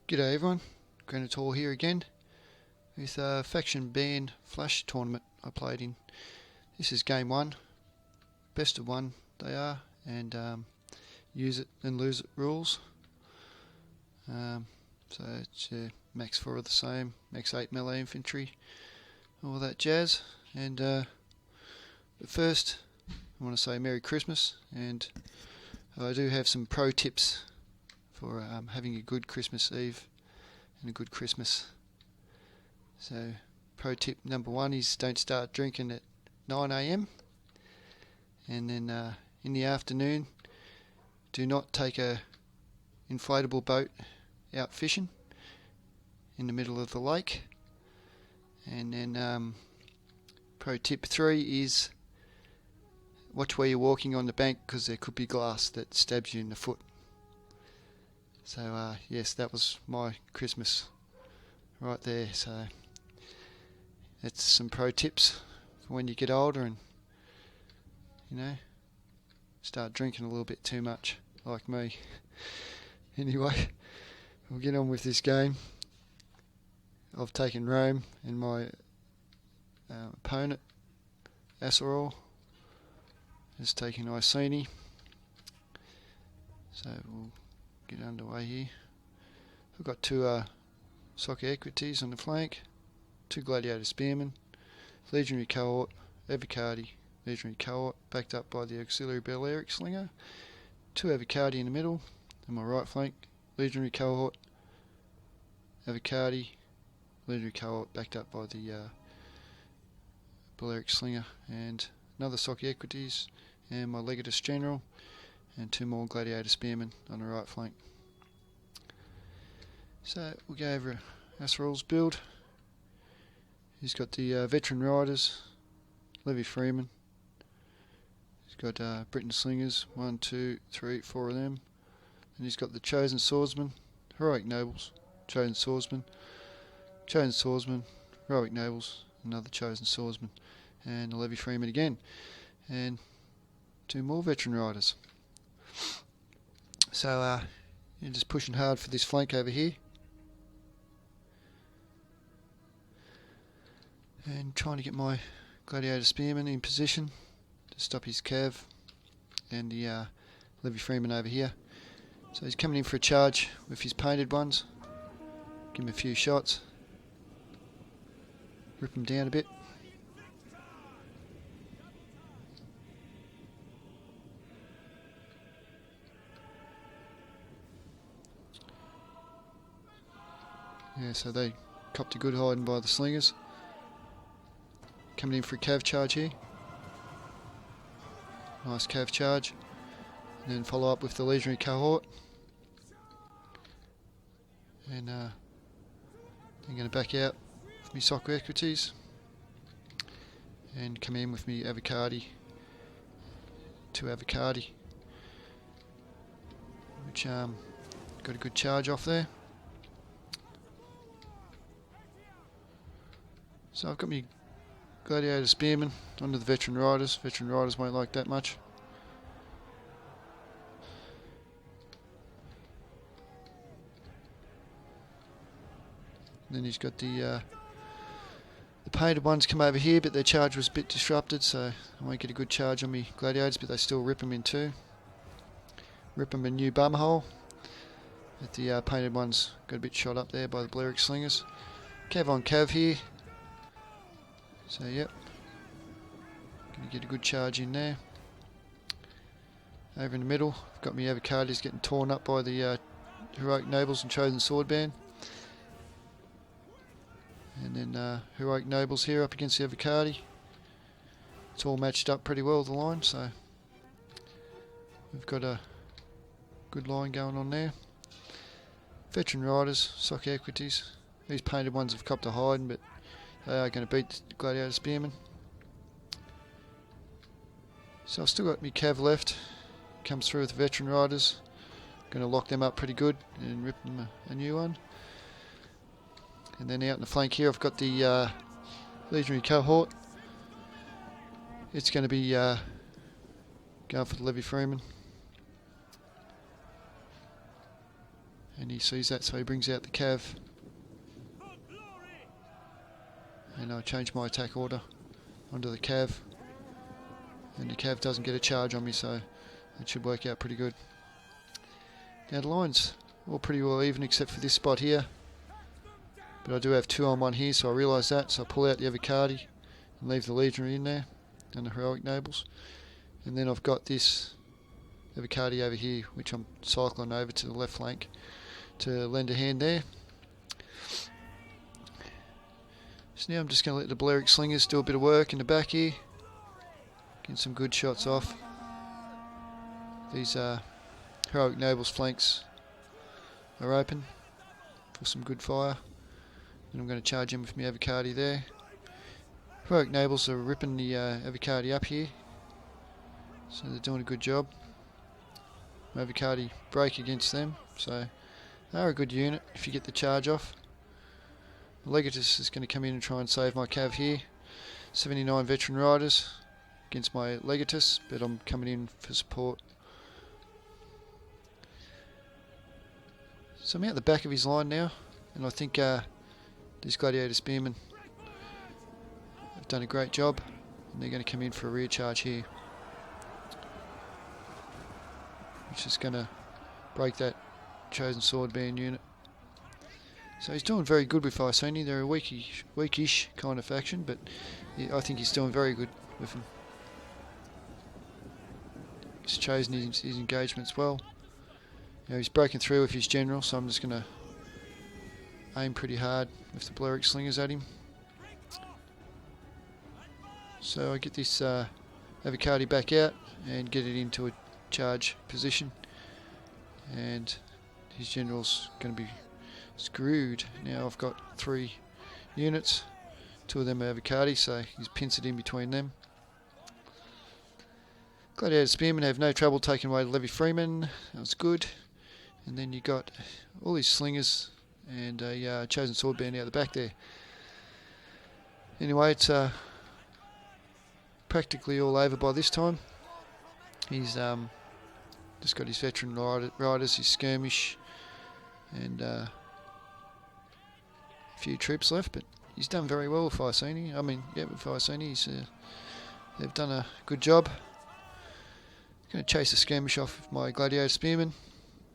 G'day everyone, Granitor here again with a Faction Band Flash tournament I played in. This is game one, best of one they are, and use it and lose it rules. So it's max 4 of the same, max 8 melee infantry, all that jazz. And but first I want to say Merry Christmas, and I do have some pro tips for having a good Christmas Eve and a good Christmas. So pro tip number one is don't start drinking at 9 AM, and then in the afternoon do not take a inflatable boat out fishing in the middle of the lake. And then pro tip 3 is watch where you're walking on the bank, because there could be glass that stabs you in the foot. So yes, that was my Christmas right there. So that's some pro tips for when you get older and, you know, start drinking a little bit too much, like me. Anyway, we'll get on with this game. I've taken Rome, and my opponent, Asserol, has taken Iceni. So we'll get underway here. I've got two soccer equities on the flank, two gladiator spearmen, legionary cohort, Avocati, legionary cohort, backed up by the auxiliary Balearic slinger, two Avocati in the middle, and my right flank, legionary cohort, Avocati, legionary cohort, backed up by the Balearic slinger, and another soccer equities, and my legatus general, and two more gladiator spearmen on the right flank. So we'll go over Asserol's build. He's got the veteran riders, Levy Freeman. He's got Britain slingers, 1, 2, 3, 4 of them. And he's got the chosen swordsman, heroic nobles, chosen swordsman, heroic nobles, another chosen swordsman, and a Levy Freeman again, and two more veteran riders. So you're just pushing hard for this flank over here, and trying to get my gladiator spearman in position to stop his cav and the Levy Freeman over here. So he's coming in for a charge with his painted ones. Give him a few shots, rip him down a bit. Yeah, so they copped a good hiding by the slingers. Coming in for a cav charge here. Nice cav charge. And then follow up with the legionary cohort. And I'm going to back out with me soccer equities. And come in with me Avocati. Two Avocati. Which got a good charge off there. So I've got me gladiator spearmen onto the veteran riders. Veteran riders won't like that much. And then he's got the painted ones come over here, but their charge was a bit disrupted, so I won't get a good charge on me gladiators, but they still rip them in two. Rip them a new bum hole. But the painted ones got a bit shot up there by the Balearic slingers. Cav on cav here. So yep, gonna get a good charge in there. Over in the middle, I've got my avocados getting torn up by the heroic nobles and chosen sword band. And then heroic nobles here up against the avocati. It's all matched up pretty well, the line, so we've got a good line going on there. Veteran riders, sock equities. These painted ones have copped a hiding, but they are going to beat the gladiator spearmen. So I've still got my cav left. Comes through with the veteran riders. Going to lock them up pretty good and rip them a new one. And then out in the flank here I've got the legionary cohort. It's going to be going for the Levy Freeman. and he sees that, so he brings out the cav, and I change my attack order onto the cav, and the cav doesn't get a charge on me, so it should work out pretty good. Now the line's all pretty well even except for this spot here, but I do have 2 on 1 here, so I realise that, so I pull out the Evocati and leave the Legionary in there and the Heroic Nobles, and then I've got this Evocati over here which I'm cycling over to the left flank to lend a hand there. So now I'm just going to let the Balearic Slingers do a bit of work in the back here, getting some good shots off. These Heroic Nobles flanks are open for some good fire, and I'm going to charge in with my Evocati there. Heroic Nobles are ripping the Evocati up here, so they're doing a good job. My Evocati break against them, so they're a good unit if you get the charge off. The Legatus is going to come in and try and save my cav here. 79 veteran riders against my Legatus, but I'm coming in for support. So I'm out the back of his line now, and I think these Gladiator Spearmen have done a great job, and they're going to come in for a rear charge here, which is going to break that Chosen Swordband unit. So he's doing very good with Iceni. They're a weakish kind of faction, but I think he's doing very good with them. He's chosen his engagements well. You know, he's breaking through with his general, so I'm just going to aim pretty hard with the Balearic Slingers at him. So I get this Evocati back out and get it into a charge position, and his general's going to be screwed. Now I've got 3 units, 2 of them are Evocati, so he's pincered in between them. Gladiator Spearmen have no trouble taking away the Levy Freeman, that was good. And then you got all these slingers and a Chosen Swordband out the back there. Anyway, it's practically all over by this time. He's just got his veteran riders, his skirmish, and a few troops left, but he's done very well with Iceni. With Iceni, they've done a good job. Going to chase the skirmish off with my Gladiator Spearmen,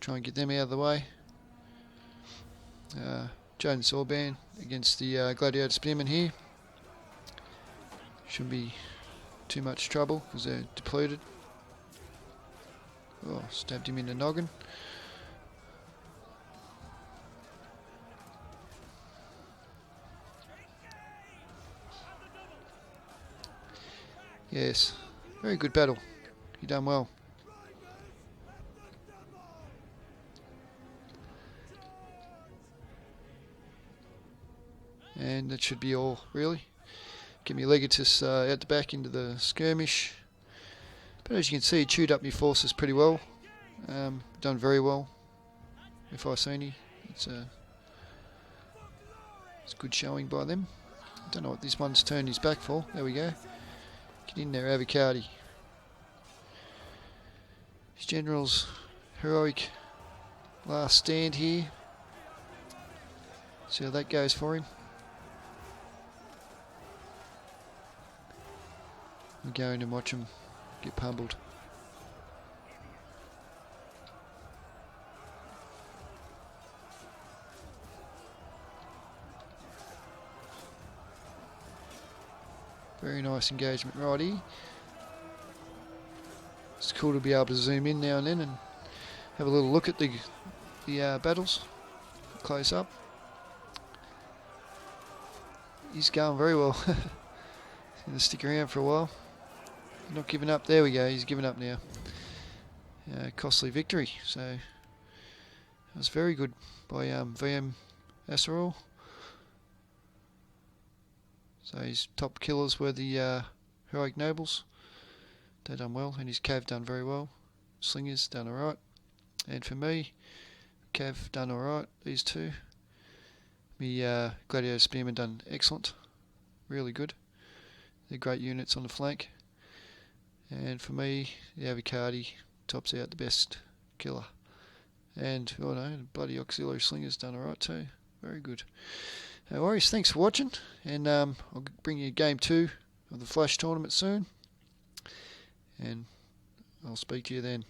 try and get them out of the way. Chosen Swordband against the Gladiator Spearmen here. Shouldn't be too much trouble because they're depleted. Oh, stabbed him in the noggin. Yes, very good battle. You done well. And that should be all, really. Get me Legatus out the back into the skirmish. But as you can see, he chewed up my forces pretty well. Done very well with Iceni. It's a good showing by them. Don't know what this one's turned his back for. There we go. Get in there, Evocati. His general's heroic last stand here. See how that goes for him. We're going to watch him get pummeled. Very nice engagement right here. It's cool to be able to zoom in now and then and have a little look at the battles close up. He's going very well. He's going to stick around for a while. Not giving up. There we go. He's given up now. Costly victory. So it was very good by VM Asarol. So his top killers were the Heroic Nobles. They done well, and his Cav done very well. Slingers done alright. And for me, Cav done alright, these two. Me Gladiator Spearmen done excellent. Really good. They're great units on the flank. And for me, the Evocati tops out the best killer. And, oh no, bloody auxiliary slinger's done alright too. Very good. No worries, thanks for watching, and I'll bring you game 2 of the Flash tournament soon, and I'll speak to you then.